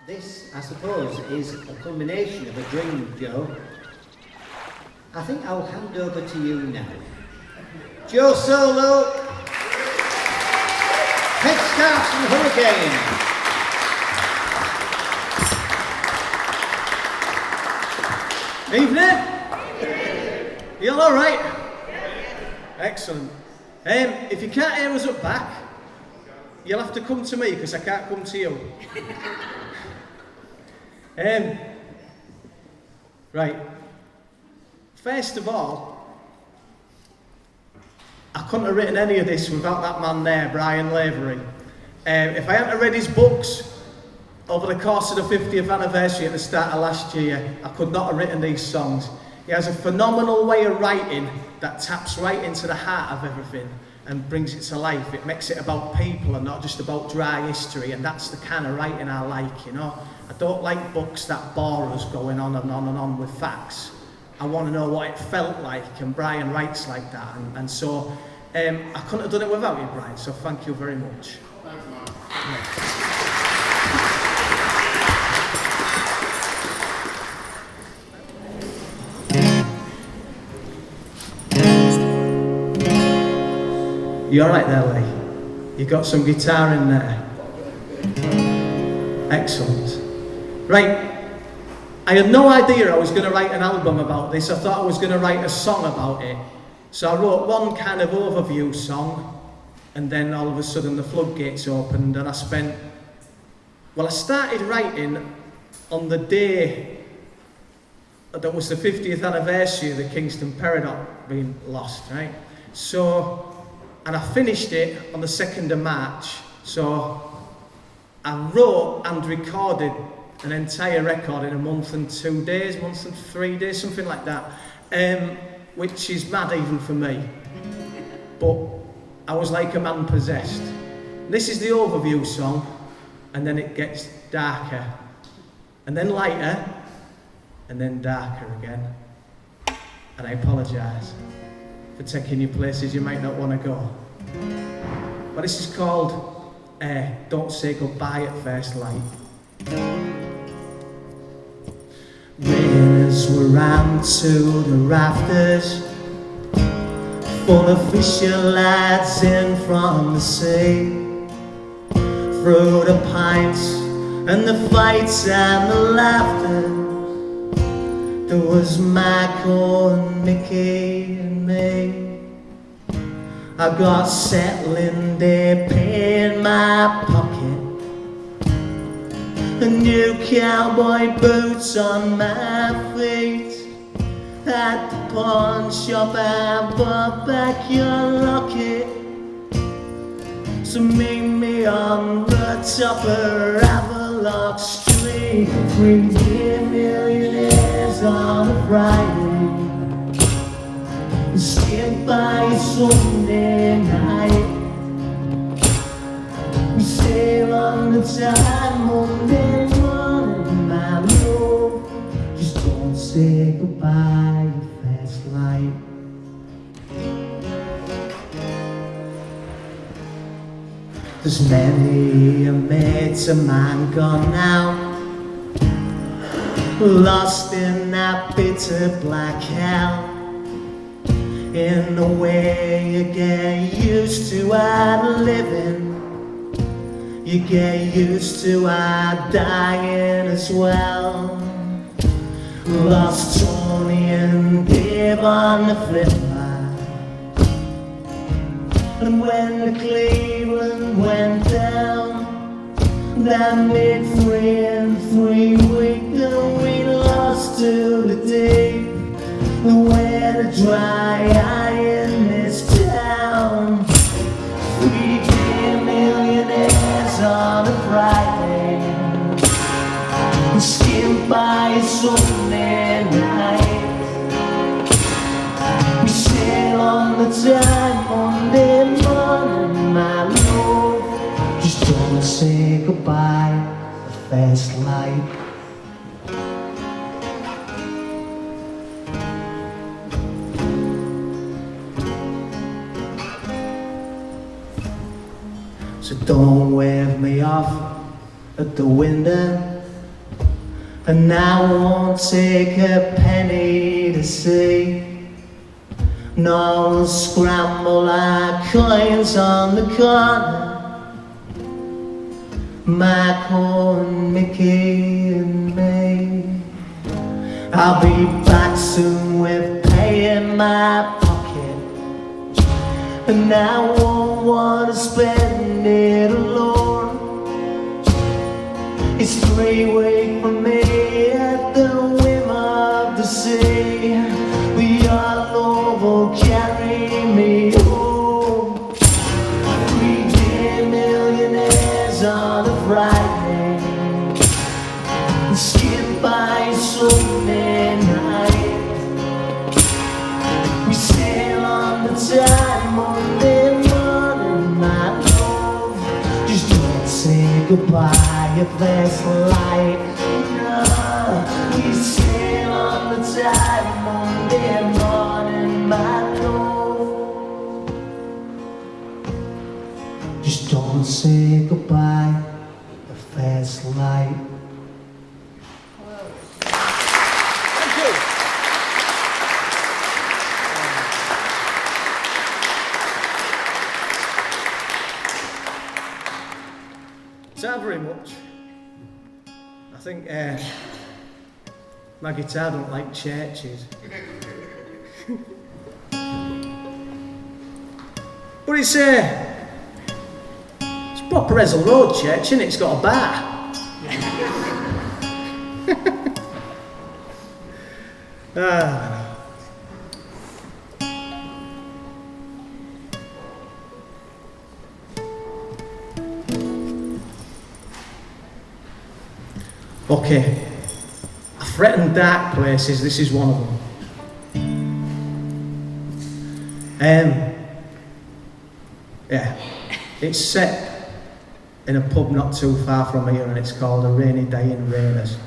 This, I suppose, is a culmination of a dream, Joe. I think I'll hand over to you now. Joe Solo, Headscarves Hurricanes. Evening. You all right? Excellent. If you can't hear us up back, you'll have to come to me because I can't come to you. Right. First of all, I couldn't have written any of this without that man there, Brian Lavery. If I hadn't read his books over the course of the 50th anniversary at the start of last year, I could not have written these songs. He has a phenomenal way of writing that taps right into the heart of everything and brings it to life. It makes it about people and not just about dry history, and that's the kind of writing I like, you know. I don't like books that bore us going on and on and on with facts. I want to know what it felt like, and Brian writes like that, and so I couldn't have done it without you, Brian, so thank you very much. Thanks, Mark. Yeah. You alright there, Lee? You got some guitar in there? Excellent. Right, I had no idea I was going to write an album about this. I thought I was going to write a song about it. So I wrote one kind of overview song, and then all of a sudden the floodgates opened, and I started writing on the day that was the 50th anniversary of the Kingston Peridot being lost, right? So, and I finished it on the 2nd of March. So I wrote and recorded an entire record in a month and 2 days, month and 3 days, something like that, which is mad even for me. But I was like a man possessed. This is the overview song, and then it gets darker, and then lighter, and then darker again. And I apologise for taking you places you might not want to go. But this is called Don't Say Goodbye at First Light. Winners were rammed to the rafters, full of fisher lads in from the sea. Through the pints and the fights and the laughter, there was Michael and Mickey and me. I got settling day pay in my pocket, and new cowboy boots on my feet. At the pawn shop I bought back your locket. So meet me on the top of Havelock Street. 3 millionaires on a Friday, skip by Sunday night. We sail on the tide Monday morning, my love. Just don't say goodbye at first light. There's many a mate of mine gone now, lost in that bitter black hell. In the way you get used to our living, you get used to our dying as well. Lost Tony and Dave on the flip side, and when the Cleveland went down, that made 3 and 3 weeks, and we lost to the deep. The way to dry eye in this town. 3 millionaires on a Friday, skip by a Sunday night. We sail on the tide Monday morning, my love. Just don't say goodbye at first light. So don't wave me off at the window. and I won't take a penny to see. Nor will scramble our coins on the corner. Michael and Mickey and me. I'll be back soon with pay in my pocket, and I won't want to spend it alone. It's 3 weeks from me at the whim of the sea. We all love will carry me home. 3-day millionaires on a Friday, and skip by Sunday night. We sail on the tide Monday morning, my love. Just don't say goodbye if there's light. No, we sail on the tide Monday morning, my love. Just don't say goodbye if there's light. Thank you. So very much. I think my guitar don't like churches. But it's proper Hessle Road church, and it's got a bar. Okay, I threaten dark places, this is one of them. Yeah, it's set in a pub not too far from here, and it's called A Rainy Day in Rainers.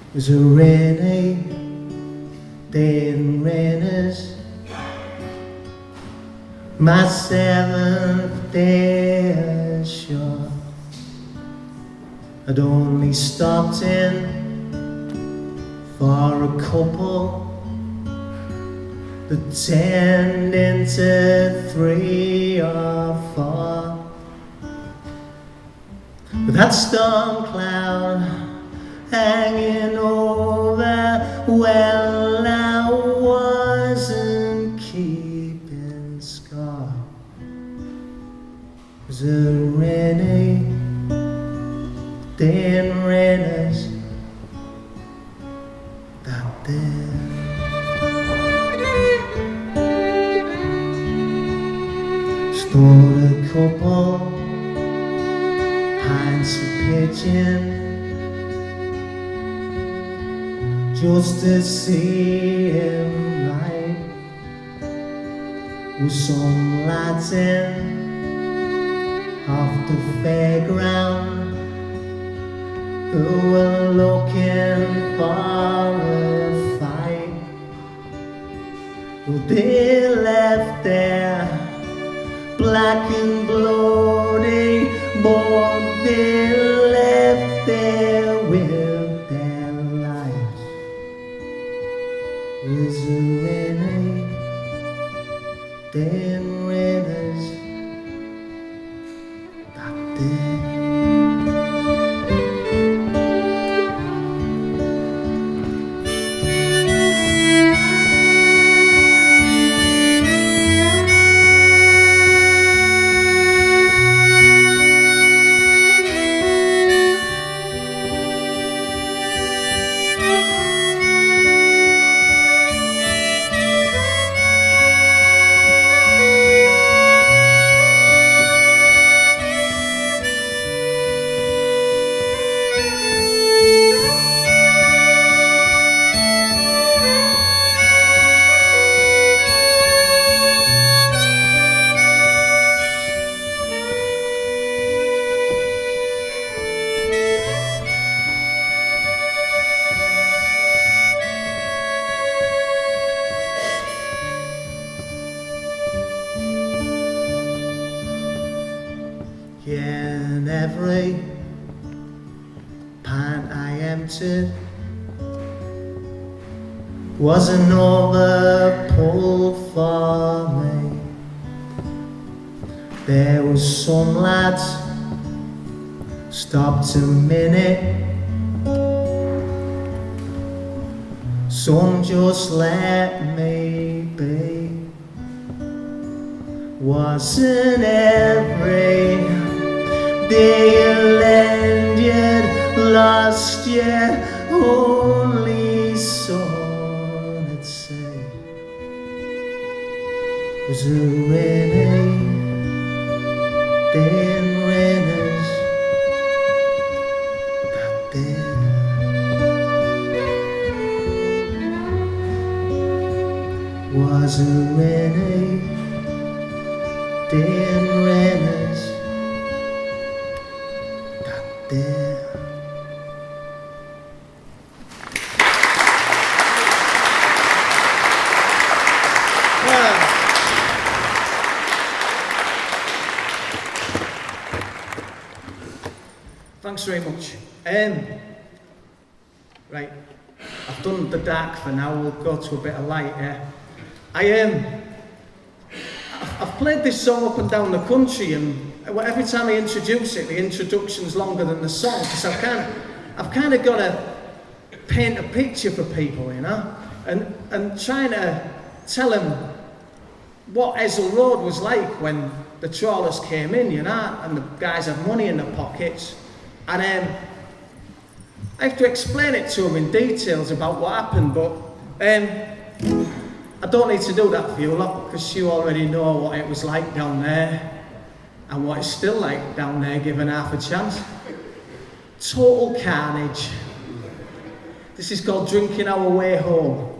It was a rainy day in Rainers, my 7th day ashore. I'd only stopped in for a couple that turned into 3 or 4. With that storm cloud hanging over, well, I wasn't keeping score. It was a rainy day in Rainers that day. Stole a couple pints of pigeon just to see him ride with some lads in off the fairground who were looking for a fight. Well, they left there black and bloody, but they left there with their lives. Is a rainy day in Rainers that day. every pint I emptied was another pull for me. There was some lads stopped a minute, some just let me be. Wasn't every day you learned you'd lost your only son at sea? Was a rainy day in rainers that day? Was a rainy day in rainers that day? Thanks very much. Right, I've done the dark for now. We'll go to a bit of light here. I've played this song up and down the country, and every time I introduce it, the introduction's longer than the song, because I've kind of got to paint a picture for people, you know, and trying to tell them what Hessle Road was like when the trawlers came in, you know, and the guys had money in their pockets. And I have to explain it to them in details about what happened, but I don't need to do that for you lot, because you already know what it was like down there, and what it's still like down there given half a chance. Total carnage. This is called Drinking Our Way Home.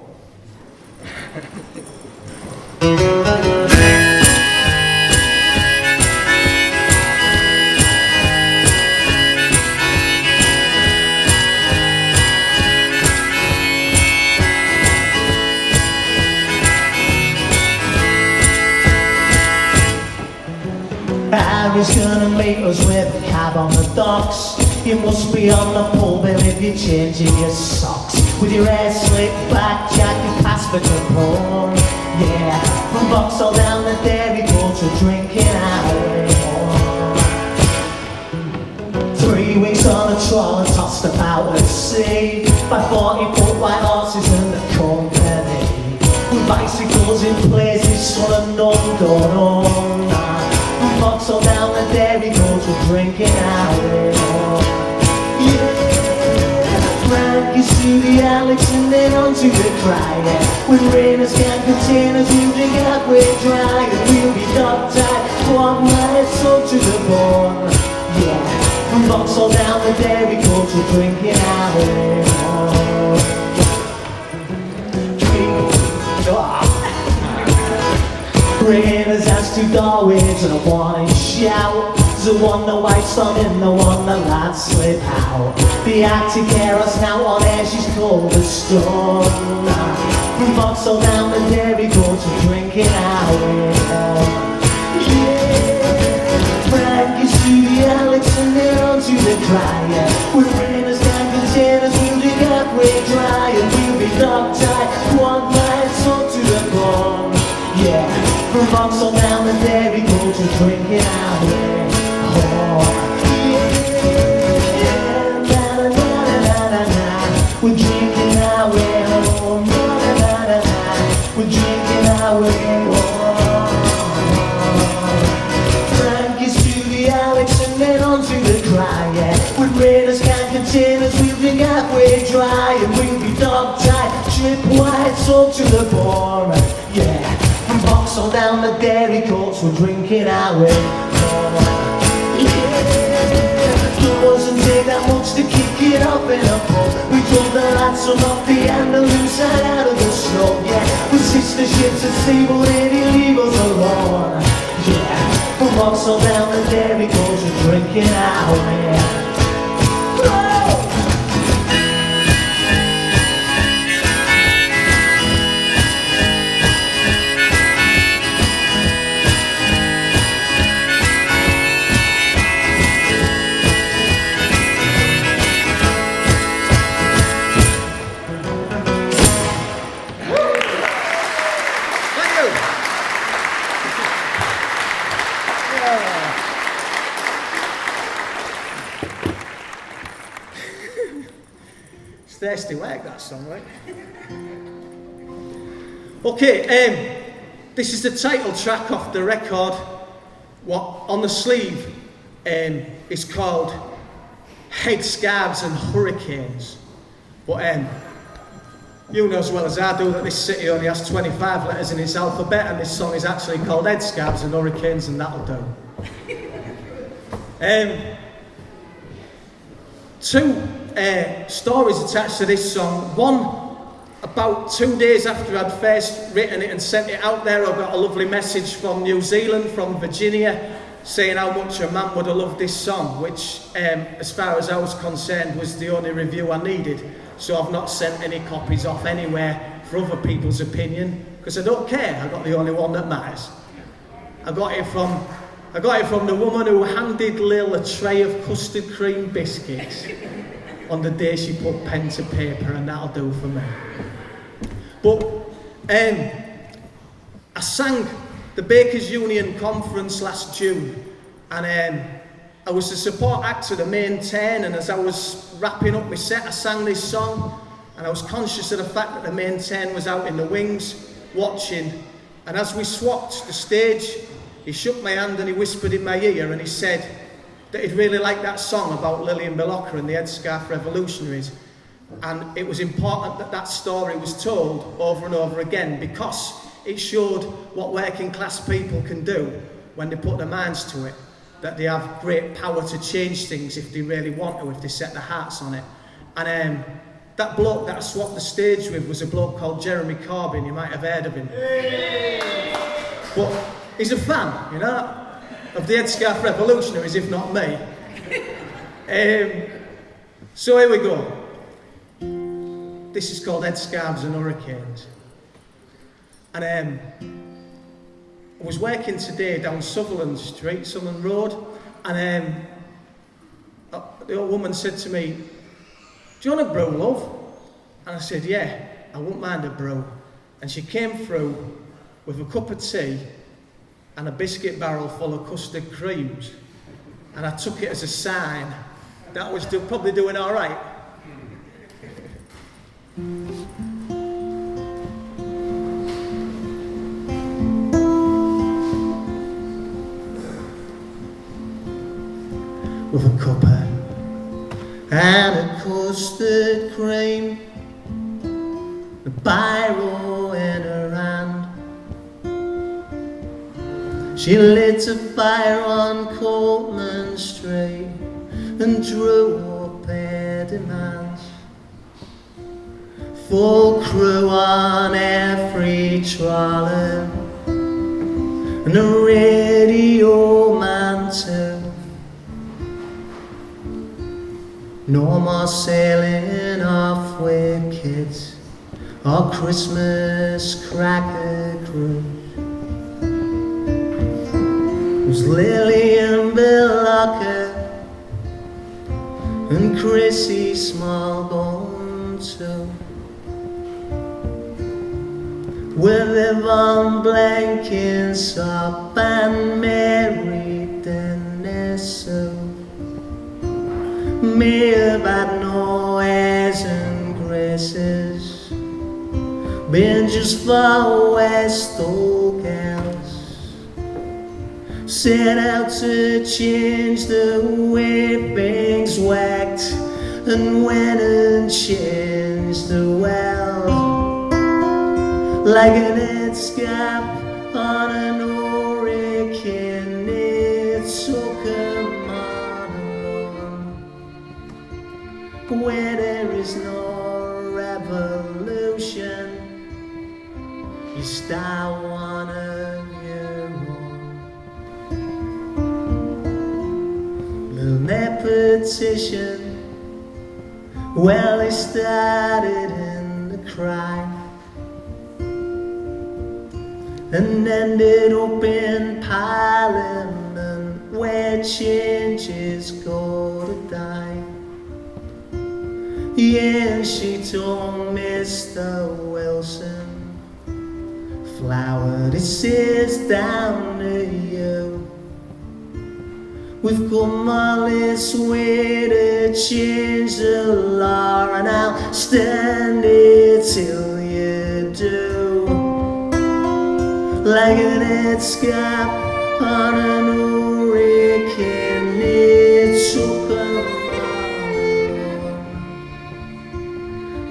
Harry's gonna meet us with a cab on the docks. You must be on the pole bill if you're changing your socks. With your hair slicked back, Jack, you pass for Capone. Yeah, from Vauxhall down the dairy boat to drinking our way home. 3 weeks on a trawl and tossed about at sea by 40-foot white horses and the company. With bicycles in places sort of none don't own. Vauxhall down the dairy boat, we're drinking our way home. Yeah, Frankie's to the Alex and then on to the Dryer. When rainers can't contain us, we'll drink halfway dry. And we'll be dog-tied, one night sold to the bone. Yeah, from Vauxhall down the dairy boat, we're drinking our way home. Rainers has 2 doorways and a warning shout. The one the white sun in, the one the lads slip out. The Arctic air us now on air, she's cold as stone. From Vauxhall down the dairy boat, we're drinking our way home. Yeah, Frankie's to the Alex and then on to the Dryer. When rainers can't contain us, we'll drink halfway dry. And we'll be dog-tied, one night sold to the bone. Yeah, from Vauxhall down the dairy boat, we're drinking our way home. Yeah, na-na-na-na-na-na. We're drinking our way home. Na-na-na-na-na. We're drinking our way home. Frankie's to the Alex and then on to the Dryer. When rainers can't contain us, we'll drink halfway dry. And we'll be dog-tied, trip white, sold to the bone. Yeah, from Vauxhall down the dairy coats, we're drinking our way home. Yeah, it doesn't take that much to kick it up in a pub. We drove the lads from off the Andalus side out of the snow. Yeah, with sister ships at sea, but they didn't leave us alone. Yeah, from Vauxhall down the dairy coats, we're drinking our way home. thirsty work, that song, right? Okay, this is the title track off the record. What on the sleeve is called Headscarves Hurricanes. But you know as well as I do that this city only has 25 letters in its alphabet, and this song is actually called Headscarves Hurricanes, and that'll do. Two stories attached to this song. One, about 2 days after I'd first written it and sent it out there, I got a lovely message from New Zealand, from Virginia, saying how much a man would have loved this song, which, as far as I was concerned, was the only review I needed. So I've not sent any copies off anywhere for other people's opinion, because I don't care. I got the only one that matters. I got it from the woman who handed Lil a tray of custard cream biscuits on the day she put pen to paper, and that'll do for me. But I sang the Bakers Union Conference last June, and I was the support act to the main 10, and as I was wrapping up my set, I sang this song, and I was conscious of the fact that the main 10 was out in the wings watching, and as we swapped the stage, he shook my hand and he whispered in my ear, and he said that he'd really like that song about Lillian Billocker and the Headscarf Revolutionaries, and it was important that that story was told over and over again, because it showed what working class people can do when they put their minds to it, that they have great power to change things if they really want to, if they set their hearts on it. And that bloke that I swapped the stage with was a bloke called Jeremy Corbyn. You might have heard of him. But he's a fan, you know, of the Headscarf Revolutionaries, if not me. So here we go. This is called Headscarves Hurricanes. And I was working today down Sutherland Street, Sutherland Road, and the old woman said to me, "Do you want a brew, love?" And I said, "Yeah, I wouldn't mind a brew." And she came through with a cup of tea and a biscuit barrel full of custard creams. And I took it as a sign that I was probably doing all right. With a cuppa and a custard cream, the biro in her hand, she lit a fire on Coleman Street and drew up her demands. Full crew on every trolley and a radio man too. No more sailing off with kids or Christmas cracker cruise. It was Lillian Billocker and Chrissy Smallbone too, with Yvonne Blenkinsop and Mary Dennis Sue. Me about no airs and graces, been just for West Old gals, set out to change the way things worked, and went and changed the world. Like an headscarf on an hurricane, it took a where there is no revolution, you start one of your own. Little nepotism, well, it started in the crime and ended up in Parliament, where changes go to die. Yeah, she told Mr. Wilson, "Flower, this is down to you. We've come all this way to change the law, and I'll stand here till you do. Like an headscarf on an hurricane, it took a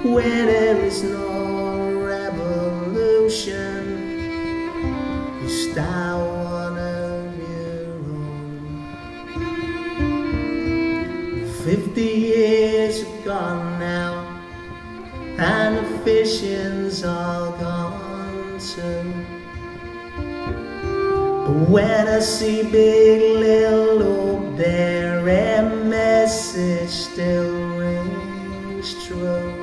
where there is no revolution, you start one of your own. 50 years have gone now, and the fishing's all gone too. But when I see big little up there, a message still rings true.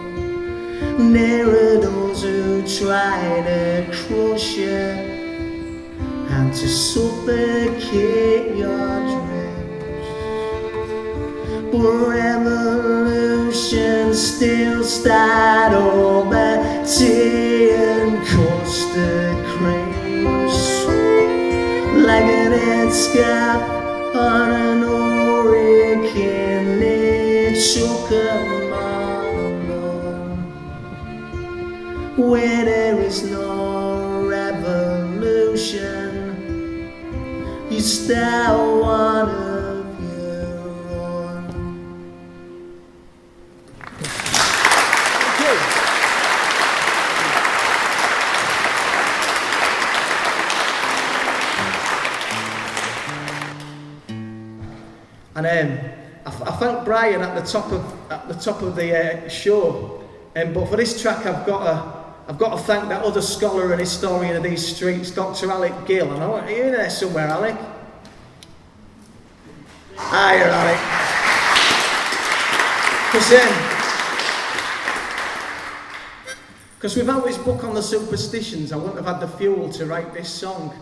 There are those who try to crush you and to suffocate your dreams, but revolutions still start over tea and custard creams. Like an headscarf on an hurricane, it took a where there is no revolution, you start one of your own. Thank you. And I thank Brian at the top of the show. But for this track, I've got to thank that other scholar and historian of these streets, Dr. Alec Gill. And are you in there somewhere, Alec? Hiya, Alec. Because without his book on the superstitions, I wouldn't have had the fuel to write this song.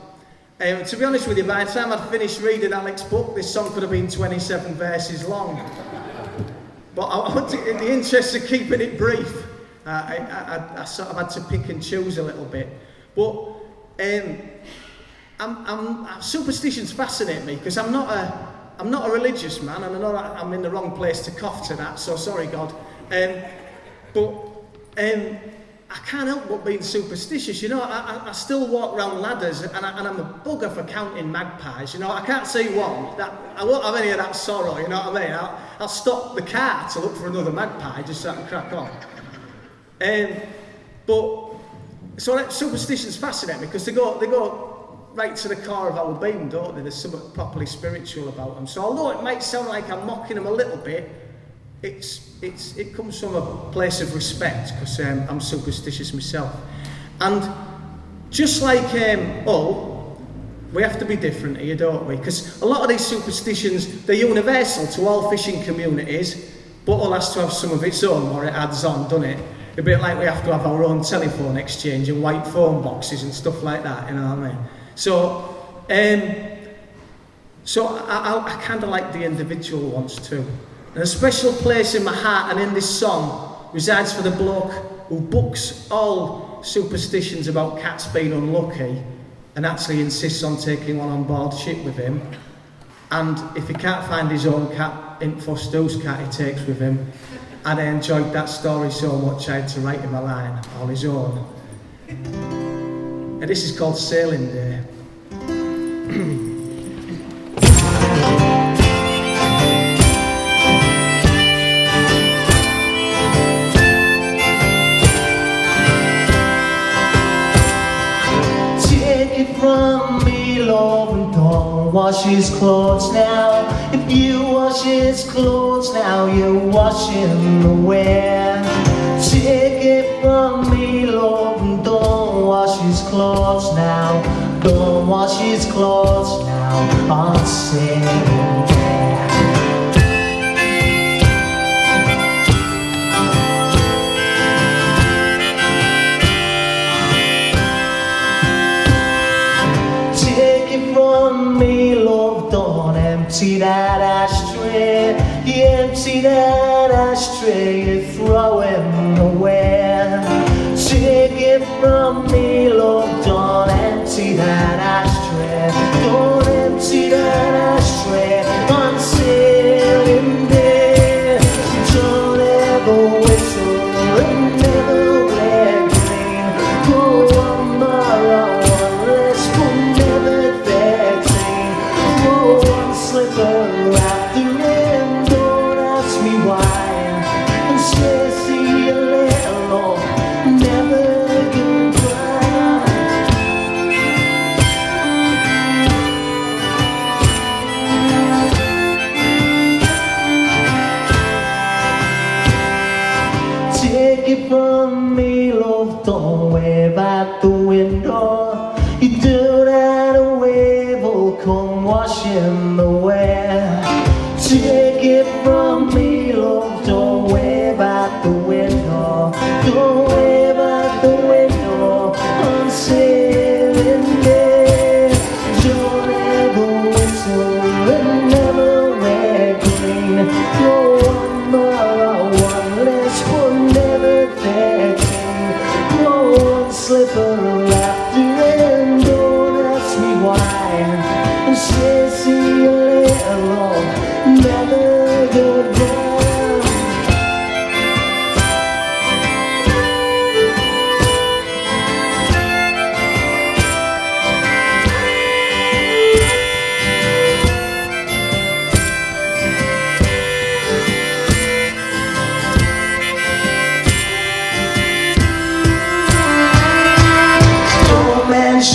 To be honest with you, by the time I'd finished reading Alec's book, this song could have been 27 verses long. But I want to, in the interest of keeping it brief, I sort of had to pick and choose a little bit. But superstitions fascinate me because I'm not a religious man, and I know that I'm in the wrong place to cough to that. So sorry, God. But I can't help but being superstitious. You know, I still walk around ladders, and I'm a bugger for counting magpies. You know, I can't see one. I won't have any of that sorrow. You know what I mean? I'll stop the car to look for another magpie just so I can crack on. So that superstitions fascinate me because they go right to the core of our being, don't they? There's something properly spiritual about them. So although it might sound like I'm mocking them a little bit, it comes from a place of respect because I'm superstitious myself. And just like we have to be different here, don't we? Because a lot of these superstitions, they're universal to all fishing communities, but all has to have some of its own, or it adds on, doesn't it? A bit like we have to have our own telephone exchange and white phone boxes and stuff like that, you know what I mean? So I kind of like the individual ones too. And a special place in my heart and in this song resides for the bloke who books all superstitions about cats being unlucky and actually insists on taking one on board ship with him. And if he can't find his own cat, in fussed whose cat he takes with him. And I enjoyed that story so much I had to write him a line, all his own. And this is called Sailing Day. From me, love, and don't wash his clothes now. If you wash his clothes now, you're washing away. Take it from me, love, and don't wash his clothes now. Don't wash his clothes now on sailing day. Empty that ashtray, you empty that ashtray, you throw him away. Take it from me, love, don't empty that ashtray, don't empty that ashtray on sailing day. it from me, love, don't wave at the window. You do that, a wave will come washing away. Take it from me, love, don't wave at the window. Don't wave at the window on sailing day. Don't ever whistle and never wear green. No one more, one less, but never their king. No one slipper after and don't ask me why. And say see you later, love, never goodbye.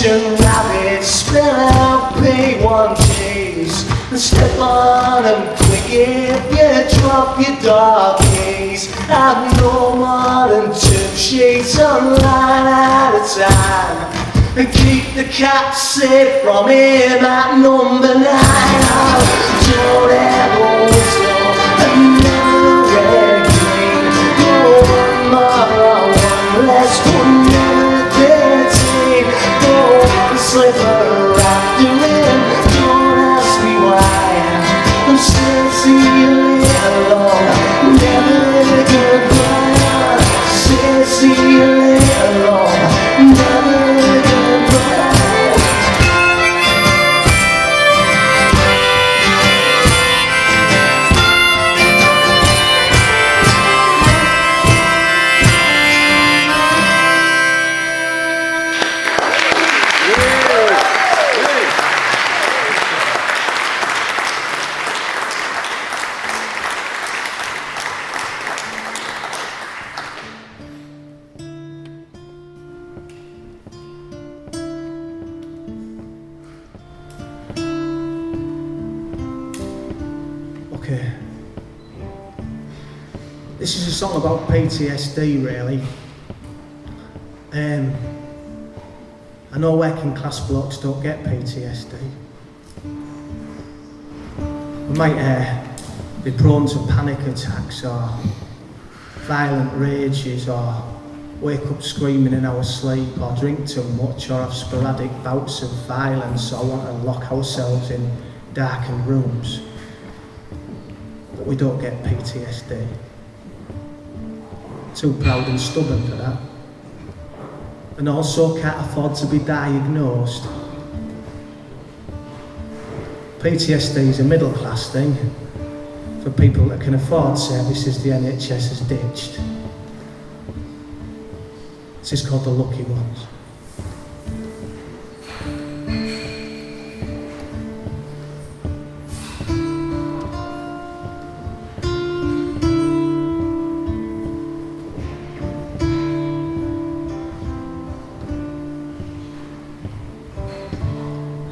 Rabbits, spell out P1Gs and step on them quick if you drop your dog keys. Have no more than 2 sheets on line at a time, and keep the cat safe from him at number 9. Oh, don't ever whistle and never wear green. No one more, one less, one never 13. Slipper after him, don't ask me why. I'm still see you later, Lord, never goodbye. Still see you later, Lord, never goodbye. Okay. This is a song about PTSD, really. I know working class blokes don't get PTSD. We might be prone to panic attacks or violent rages or wake up screaming in our sleep or drink too much or have sporadic bouts of violence or want to lock ourselves in darkened rooms. But we don't get PTSD. Too proud and stubborn for that. And also can't afford to be diagnosed. PTSD is a middle class thing for people that can afford services the NHS has ditched. This is called the lucky ones.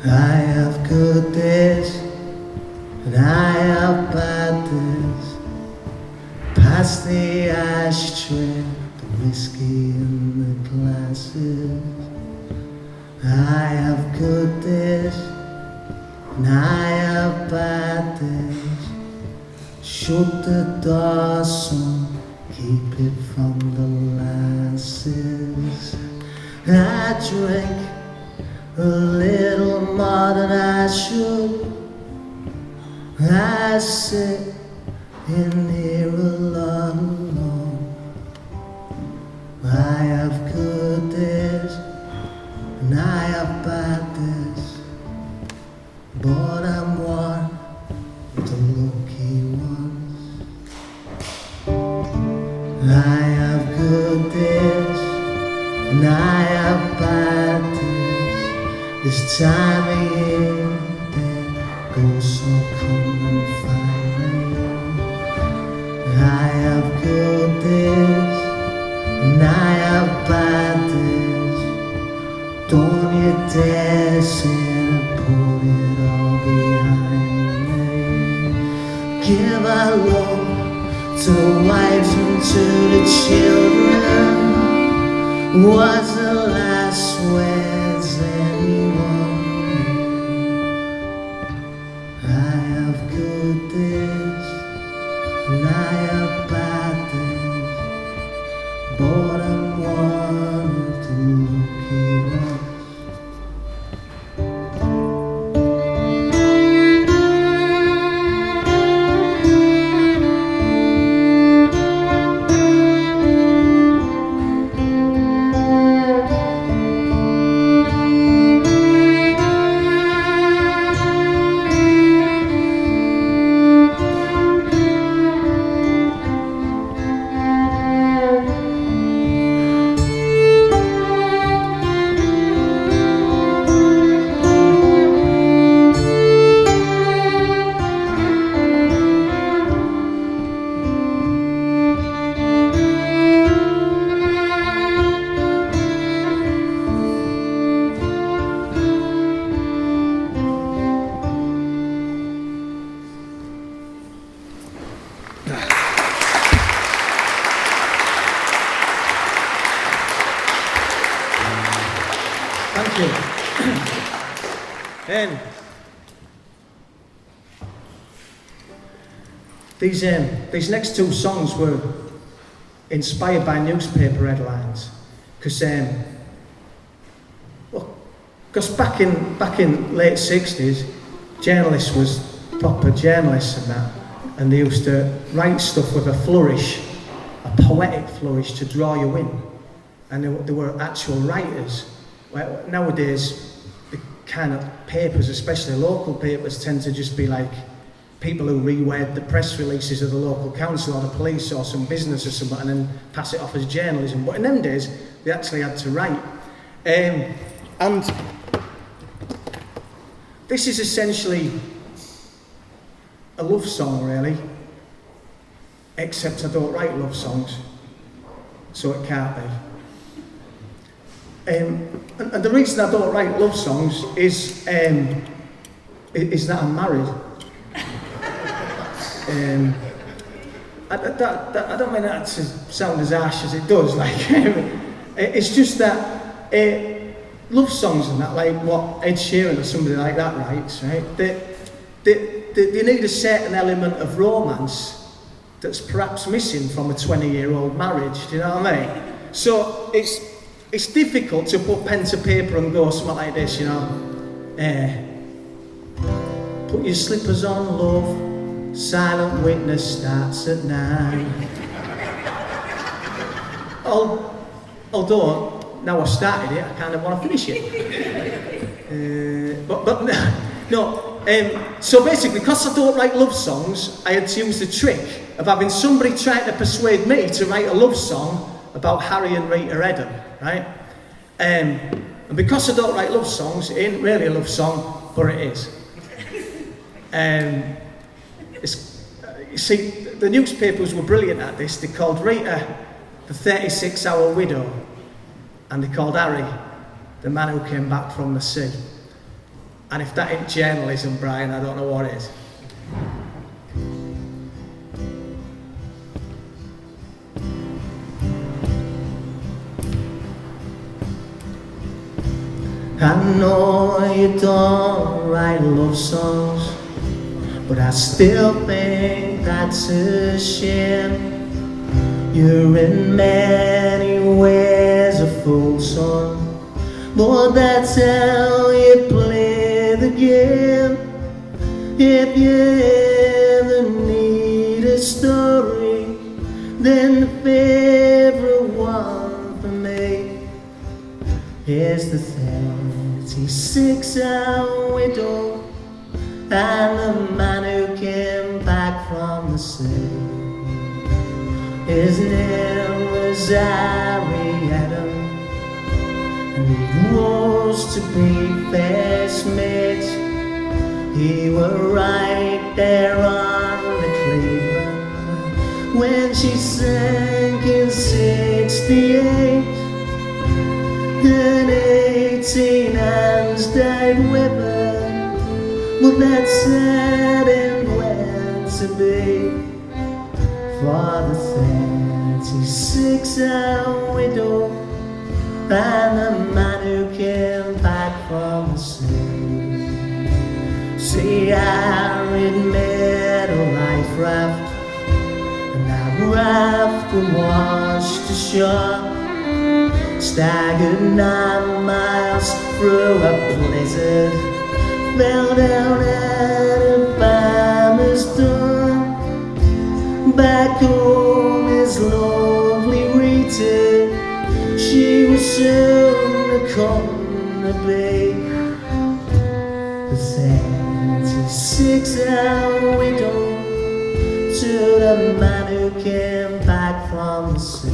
I have good days and I have bad days. Past the ashtray, the whiskey and the glasses. I have good days and I have bad days. Shut the door, son, keep it from the lasses. I drink a little more than I should. I sit in here a lot alone. I have good days and I have bad days, but I'm one of the lucky ones. I have good days and I have bad days. This time of year that goes so come and find me. I have good days and I have bad days. Don't you dare say to put it all behind me. Give our love to the wives and to the children. Was the last words anyone knew. I have good days and I have bad days, but I'm one of the lucky ones. Thank you. And these next two songs were inspired by newspaper headlines, because back in late 60s, journalists was proper journalists and they used to write stuff with a flourish, a poetic flourish to draw you in, and they were actual writers. Well, nowadays, the kind of papers, especially local papers, tend to just be like people who reread the press releases of the local council or the police or some business or something and then pass it off as journalism. But in them days, they actually had to write. And this is essentially a love song, really, except I don't write love songs, so it can't be. And the reason I don't write love songs is that I'm married. I don't mean that to sound as harsh as it does. It's just that love songs and that, like what Ed Sheeran or somebody like that writes, right? They need a certain element of romance that's perhaps missing from a 20-year-old marriage. Do you know what I mean? So it's difficult to put pen to paper and go something like this, you know. Put your slippers on, love. Silent witness starts at 9. Although now I've started it, I kind of want to finish it. So basically, because I don't write love songs, I had to use the trick of having somebody trying to persuade me to write a love song about Harry and Rita Eden, right? And because I don't write love songs, it ain't really a love song, but it is. You see, the newspapers were brilliant at this. They called Rita the 36-hour widow, and they called Harry the man who came back from the sea. And if that ain't journalism, Brian, I don't know what is. I know you don't write love songs, but I still think that's a shame. You're in many ways a fool, son, but that's how you play the game. If you ever need a story, then the favorite one for me is the 36-hour widow and the man who came back from the sea. His name was Harry Adam, and he was to be first mate. He was right there on the Cleveland when she sank in 68, and 18 hands died with her. But that said and went to be for the 36-hour widow and the man who came back from the sea. See, Harriet made a life raft, and that raft washed ashore, staggered 9 miles through a blizzard, fell down at a farmer's door. Back home is lovely Rita, she was soon to come to be the 36-hour widow to the man who came back from the sea.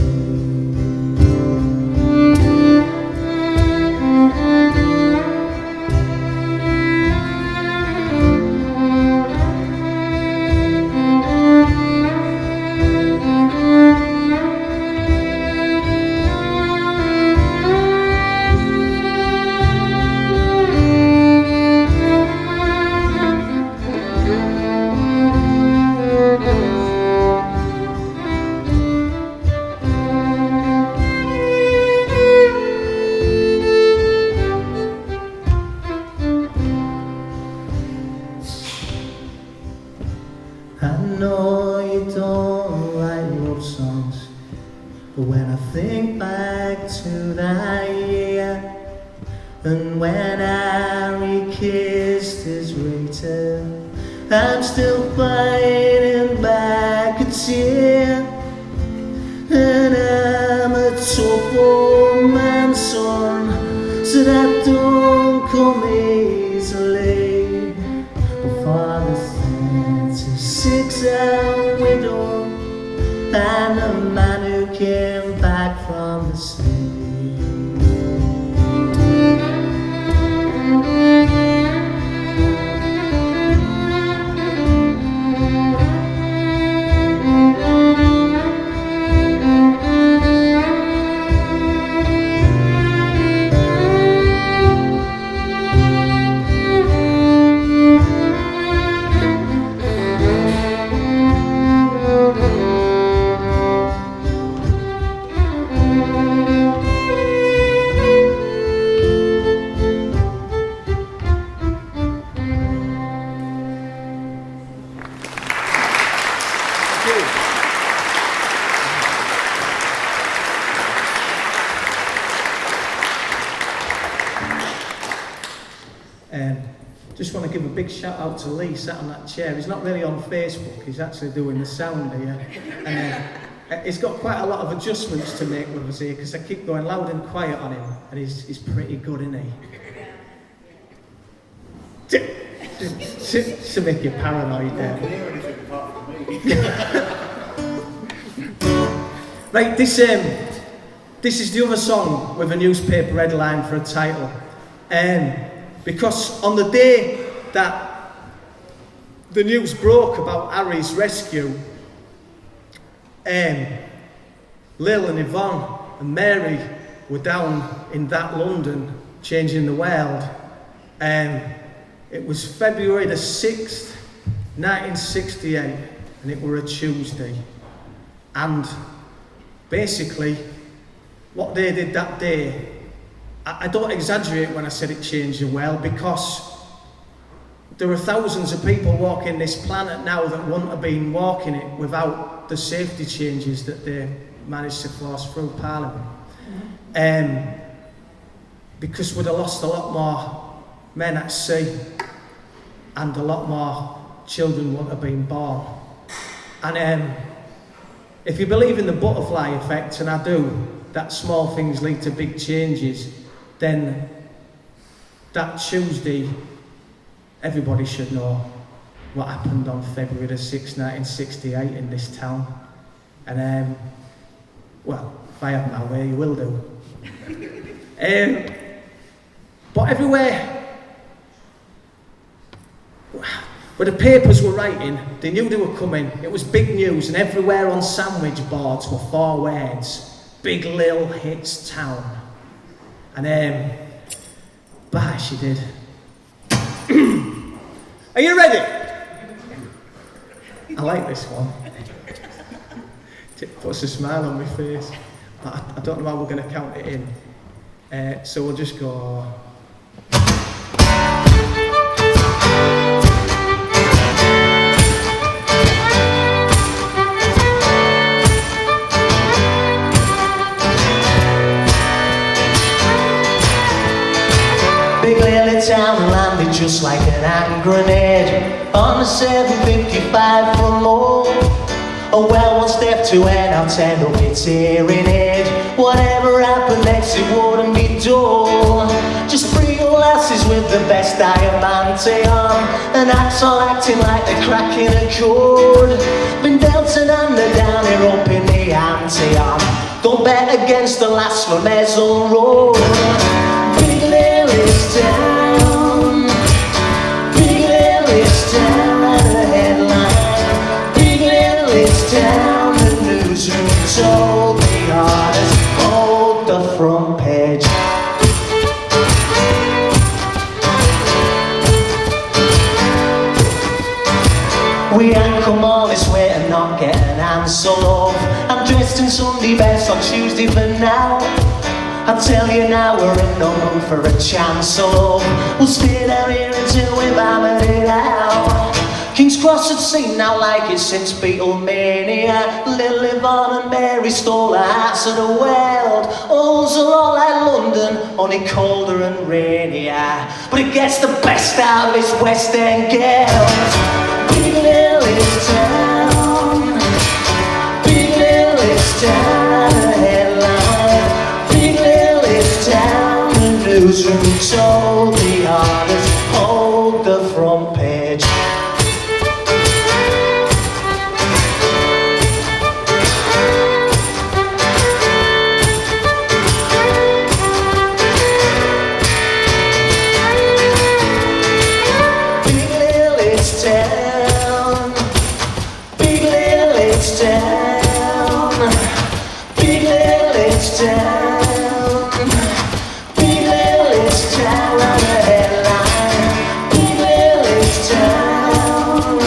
I know you don't write love songs, but when I think back to that year, and when Harry kissed his Rita, I'm still fighting back a tear. And I'm a tough old man's son, so that don't come easily. But for the 36-hour widow and the man who came back from the sea. Just want to give a big shout out to Lee sat on that chair. He's not really on Facebook, he's actually doing the sound here. And he's got quite a lot of adjustments to make with us here because I keep going loud and quiet on him, and he's pretty good, isn't he? To make you paranoid there. I can't hear anything apart from me. Right, this is the other song with a newspaper headline for a title. Because on the day that the news broke about Harry's rescue, Lil and Yvonne and Mary were down in that London, changing the world. It was February the 6th, 1968, and it were a Tuesday. And basically, what they did that day, I don't exaggerate when I said it changed the world, because there are thousands of people walking this planet now that wouldn't have been walking it without the safety changes that they managed to force through Parliament. Because we'd have lost a lot more men at sea, and a lot more children wouldn't have been born. And if you believe in the butterfly effect, and I do, that small things lead to big changes, then that Tuesday, everybody should know what happened on February the 6th, 1968 in this town. And, well, if I have my way, you will do. But everywhere where the papers were writing, they knew they were coming. It was big news, and everywhere on sandwich boards were 4 words: Big Lil hits town. And bye, she did. Are you ready? I like this one. It puts a smile on my face. I don't know how we're going to count it in. So we'll just go. Big little town landed just like an hand grenade on the 755 from home. Oh well, one step to end, I'll turn up its hearing aid. Whatever happened next, it wouldn't be dull. Just 3 old lasses with the best diamante on, and acts all acting like they're cracking a chord. Been dealt an under down here up in the Anteon. Don't bet against the lass from Hessle Road. Big Lily's town, Big Lily's town, and a headline. Big Lily's town, the newsroom told the artist, hold the front page. We ain't come all this way and not get an answer, love. I'm dressed in Sunday best on Tuesday for now. I'll tell you now, we're in no mood for a chance, love. We'll stay down here until we've hammered it out. King's Cross had seen now like it since Beatlemania. Lily Vaughan and Mary stole the hearts of the world. Halls are all like London, only colder and rainier. But it gets the best out of this West End girls. Big Lily's town, Big Lily's town, a headline. Big Lily's town, the newsroom told the artist, hold the front page. Big Lily's town, Big Lily's town, Big Lily's town, Big Lily's town, on the headline. Big Lily's town,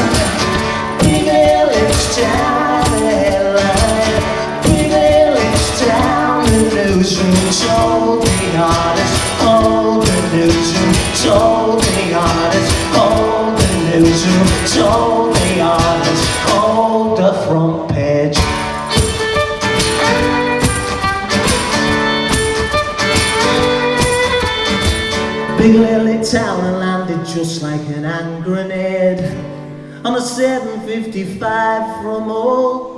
Big Lily's town, on the headline. Big Lily's town, the newsroom told the artist, hold the newsroom told the artist, hold the newsroom told the artist, hold the front page. Big Lily town and landed just like an hand grenade on a 755 from home.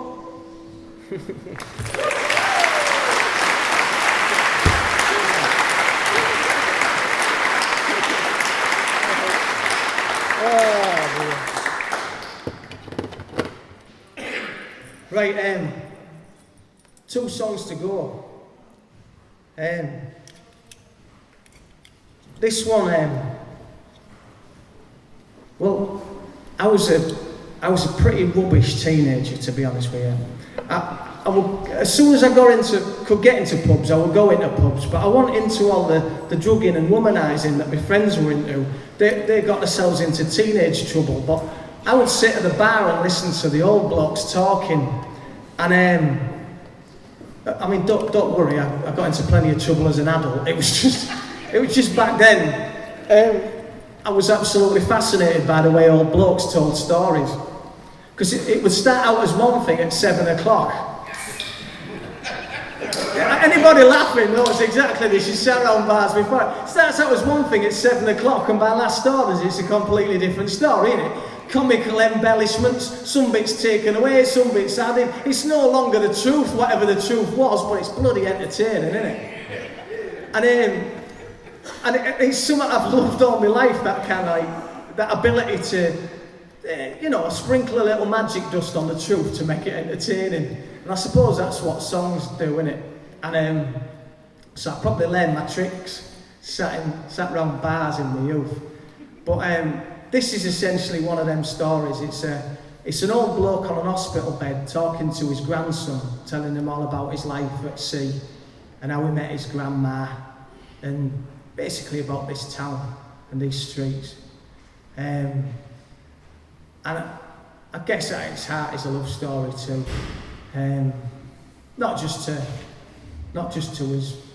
Right, 2 songs to go. This one, well, I was a pretty rubbish teenager, to be honest with you. I would, as soon as I could get into pubs, I would go into pubs, but I wasn't into all the drugging and womanising that my friends were into. They got themselves into teenage trouble, but I would sit at the bar and listen to the old blokes talking, and I mean, don't worry, I got into plenty of trouble as an adult. It was just back then. I was absolutely fascinated by the way old blokes told stories, because it would start out as one thing at 7 o'clock. Anybody laughing knows exactly this. You sat around bars before. It starts out as one thing at 7 o'clock, and by last stories, it's a completely different story, isn't it? Comical embellishments, some bits taken away, some bits added. It's no longer the truth, whatever the truth was, but it's bloody entertaining, isn't it? And it's something I've loved all my life, that kind of that ability to, sprinkle a little magic dust on the truth to make it entertaining. And I suppose that's what songs do, innit? And so I probably learned my tricks, sat around bars in my youth. But this is essentially one of them stories. It's an old bloke on an hospital bed talking to his grandson, telling him all about his life at sea and how he met his grandma, and basically about this town and these streets. And I guess at its heart is a love story too. Not just to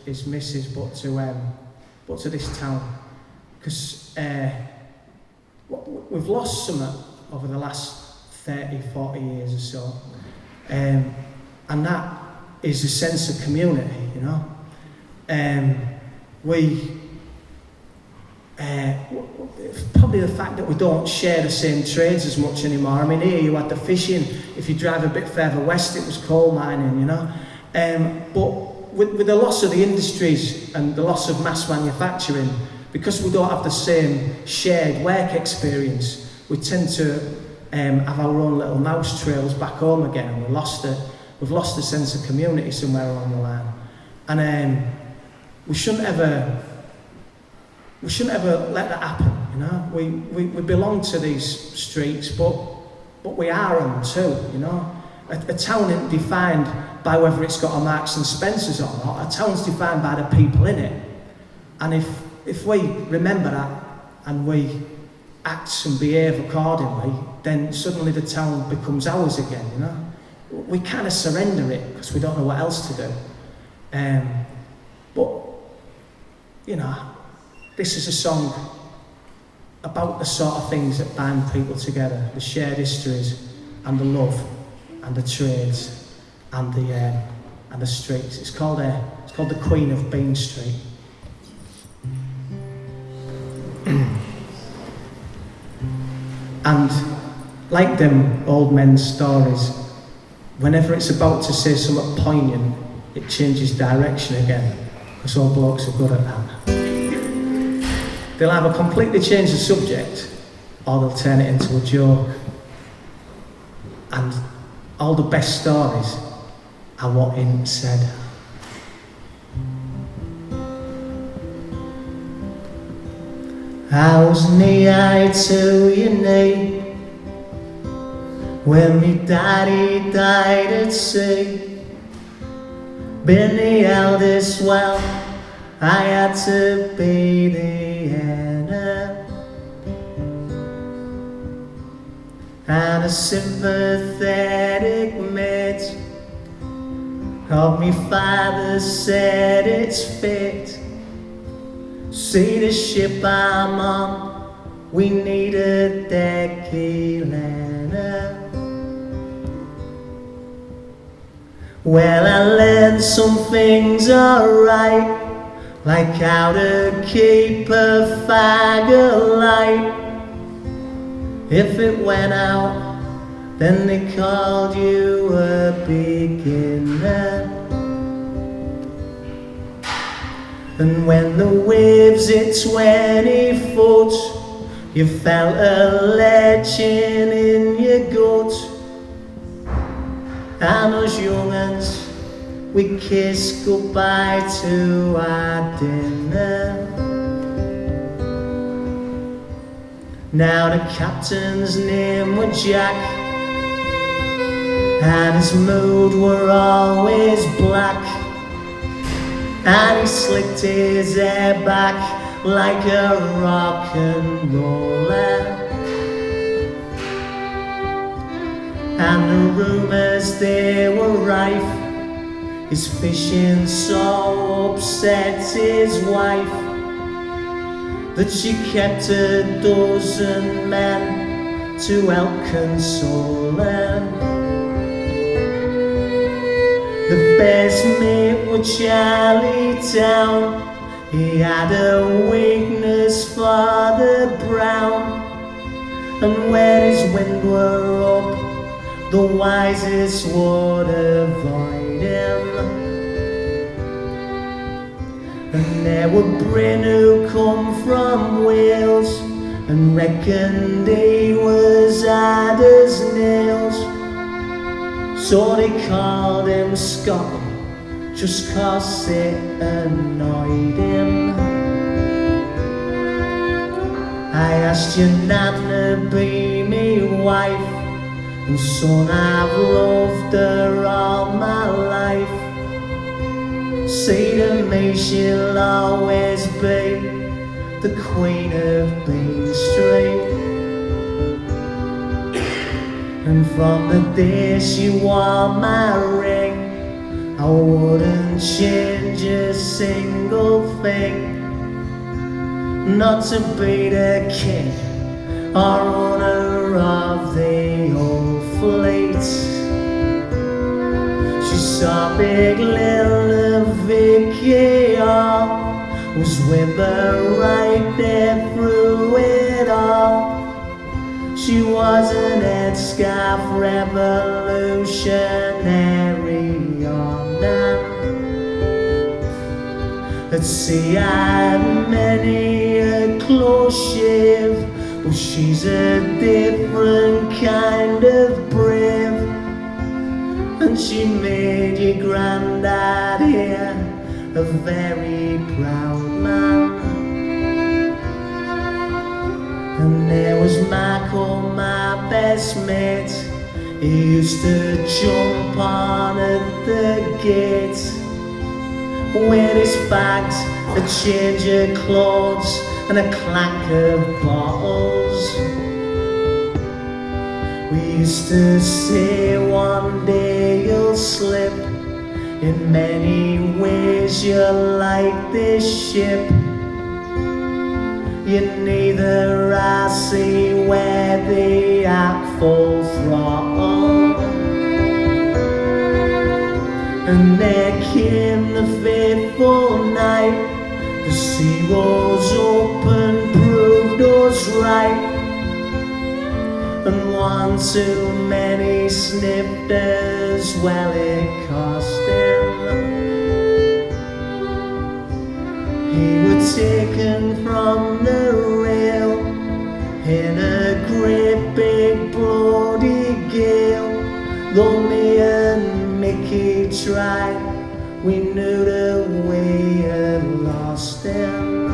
his missus, but to this town, because we've lost something over the last 30, 40 years or so, and that is a sense of community, you know. Probably the fact that we don't share the same trades as much anymore. I mean, here you had the fishing. If you drive a bit further west, it was coal mining, you know. But with the loss of the industries and the loss of mass manufacturing, because we don't have the same shared work experience, we tend to have our own little mouse trails back home again, and we've lost the sense of community somewhere along the line. And we shouldn't ever let that happen, you know. We belong to these streets, but we are them too, you know. A town isn't defined by whether it's got a Marks and Spencer's or not. A town's defined by the people in it. And if we remember that and we act and behave accordingly, then suddenly the town becomes ours again, you know. We kind of surrender it because we don't know what else to do. But, you know, this is a song about the sort of things that bind people together, the shared histories and the love and the trades and the streets. It's called the Queen of Bean Street. And like them old men's stories, whenever it's about to say something poignant, it changes direction again, because old blokes are good at that. They'll either completely change the subject, or they'll turn it into a joke. And all the best stories are what ain't said. I was knee-high to your knee when me daddy died at sea. Been the eldest, well, I had to be the heir, and a sympathetic mate of me father said it's fit. See the ship I'm on, we need a deckheel. Well, I learned some things alright, like how to keep a fag alight. If it went out, then they called you a beginner. And when the waves hit 20 foot, you felt a leching in your gut. And us young'uns, we kissed goodbye to our dinner. Now the captain's name was Jack, and his mood were always black, and he slicked his hair back like a rock and roller. And the rumours, they were rife, his fishing so upset his wife that she kept a dozen men to help console her. The best mate was Charlie Town, he had a weakness for the brown, and when his wind were up, the wisest would avoid him. And there were Bryn who come from Wales and reckoned he was hard as nails, so they called him Scotland just 'cause it annoyed him. I asked your nan to be me wife, and son, I've loved her all my life. See to me, she'll always be the Queen of Bean Street. And from the day she wore my ring, I wouldn't change a single thing. Not to be the king or owner of the old fleet. She saw big little Vicky was with her right there through it all. She was an headscarf revolutionary on that. At sea I had many a close shave, but she's a different kind of brave. And she made your granddad here a very proud man. And there was Michael, my best mate. He used to jump on at the gate with his bags, a change of clothes and a clank of bottles. We used to say one day you'll slip. In many ways you're like this ship. You neither I see where the at full throttle. And there came the fateful night. The sea rose up and proved us right. And one too many sniffed as well it cost him. He was taken from the rail in a great big bloody gale. Though me and Mickey tried, we knew that we had lost him.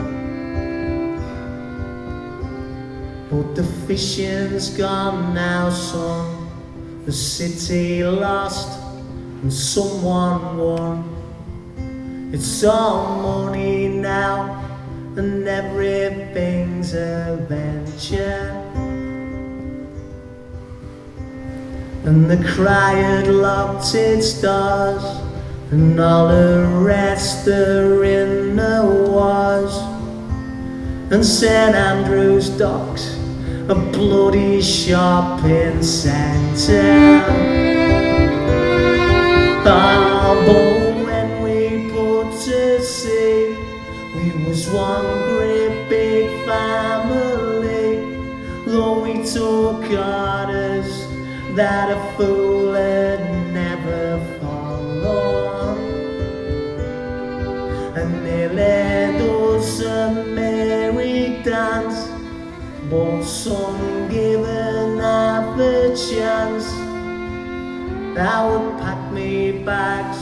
But the fishing's gone now, son. The city lost and someone won. It's all money now and everything's a venture. And the cry had locked its doors, and all the rest are in the wars. And St Andrew's docks, a bloody shopping centre. Oh, but when we put to sea, we was one great big family. Though we took orders that a fool had never followed. And they led us a merry dance, but some given half a chance, I would pack me bags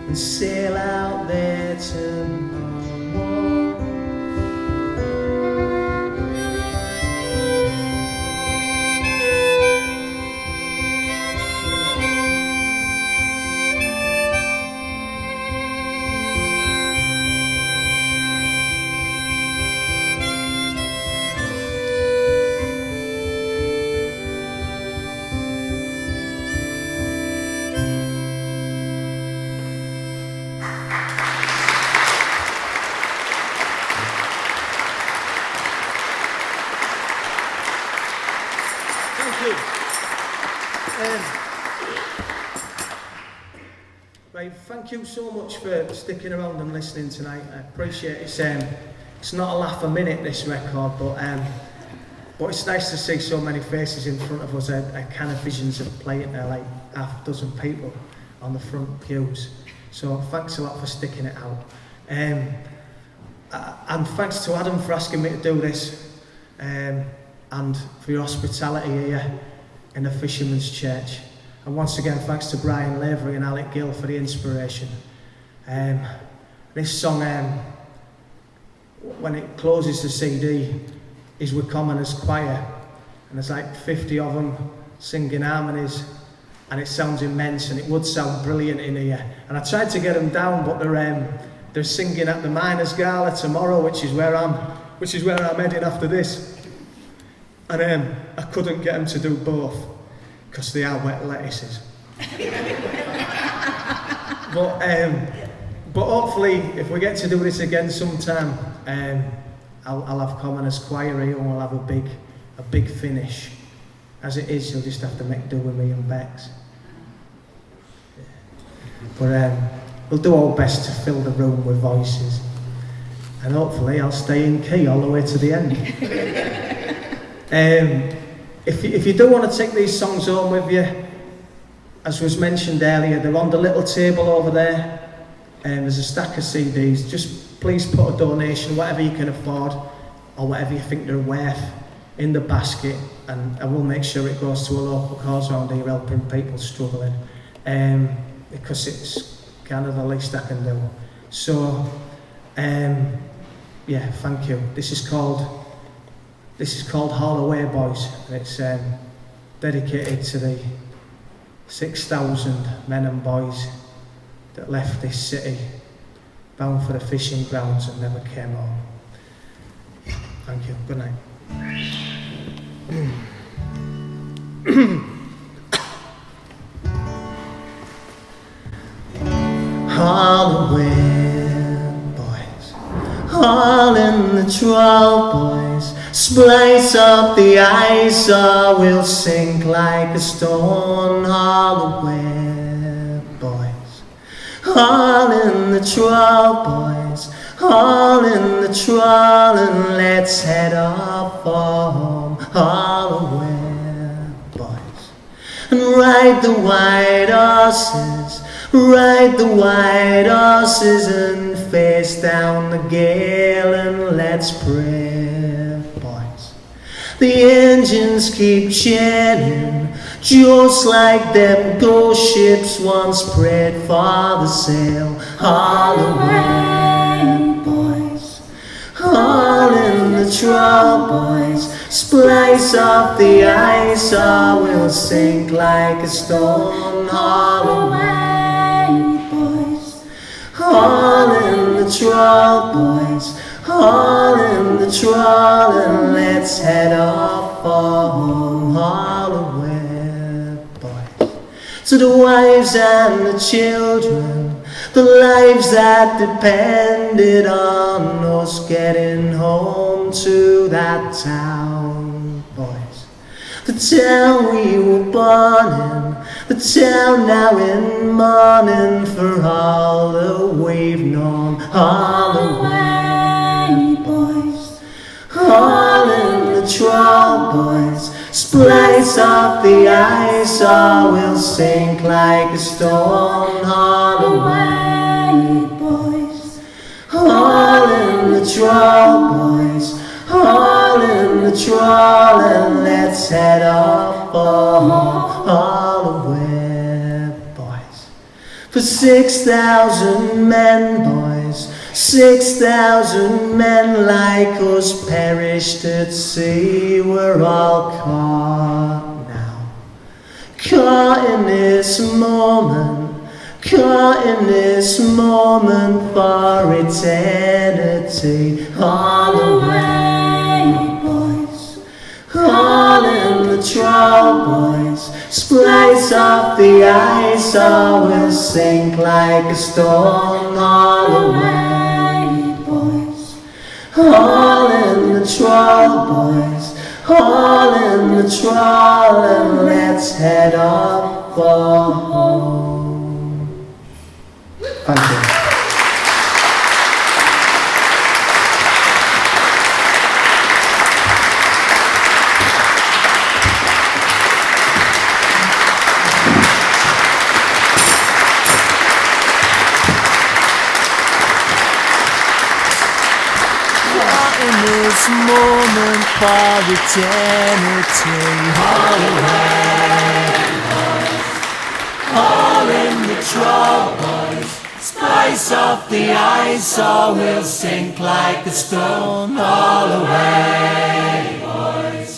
and sail out there tomorrow. Right, thank you so much for sticking around and listening tonight. I appreciate it. It's not a laugh a minute, this record, but it's nice to see so many faces in front of us. I kind of visions of playing there, like half a dozen people on the front pews. So thanks a lot for sticking it out. And thanks to Adam for asking me to do this, and for your hospitality here in the Fisherman's Church. And once again, thanks to Brian Lavery and Alec Gill for the inspiration. This song, when it closes the CD, is with Commoners Choir, and there's like 50 of them singing harmonies, and it sounds immense, and it would sound brilliant in here. And I tried to get them down, but they're singing at the Miners' Gala tomorrow, which is where I'm heading after this. And I couldn't get them to do both, because they are wet lettuces. But hopefully, if we get to do this again sometime, I'll have Commoners Choir here and we'll have a big finish. As it is, you'll just have to make do with me and Bex. But we'll do our best to fill the room with voices. And hopefully I'll stay in key all the way to the end. If you do want to take these songs home with you, as was mentioned earlier, they're on the little table over there. There's a stack of CDs. Just please put a donation, whatever you can afford, or whatever you think they're worth, in the basket, and we'll make sure it goes to a local cause around here helping people struggling. Because it's kind of the least I can do. So, yeah, thank you. This is called Haul Away Boys, and it's dedicated to the 6,000 men and boys that left this city bound for the fishing grounds and never came home. Thank you. Good night. Haul away, boys, haul in the trawl, boys, splice up the ice or we'll sink like a stone. Haul away, boys, haul in the trawl, boys, haul in the trawl and let's head off for home. Haul away, boys, and ride the white horses, ride the white horses and face down the gale and let's pray, boys. The engines keep churning, just like them ghost ships once prayed for the sail. Haul away, boys, haul in the trawl, boys, splice off the ice or we'll sink like a stone. Haul away, boys, haul in the trawl, boys, haul in the trawl and let's head off for home. Haul away, boys, to the wives and the children, the lives that depended on us getting home to that town, boys. The town we were born in, the town now in mourning for all that we've known. Haul away, boys, haul in the trawl, boys, splice off the ice or we'll sink like a stone. Haul away, boys, haul in the trawl, boys, haul in the trawl and let's head off for home. Haul away, boys, for 6,000 men, boys, 6,000 men like us perished at sea. We're all caught now, caught in this moment, caught in this moment for eternity. Haul away, boys, haul in the trawl, boys, splice off the ice or we'll sink like a stone. Haul away, boys, haul in the trawl, boys, haul in the trawl and let's head off for home. Thank you. This moment for eternity. Haul away, boys, haul in the trawl, boys, splice off the ice or we'll sink like a stone. Haul away, boys,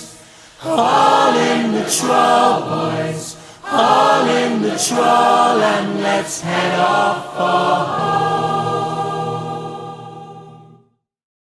haul in the trawl, boys, haul in the trawl and let's head off for home.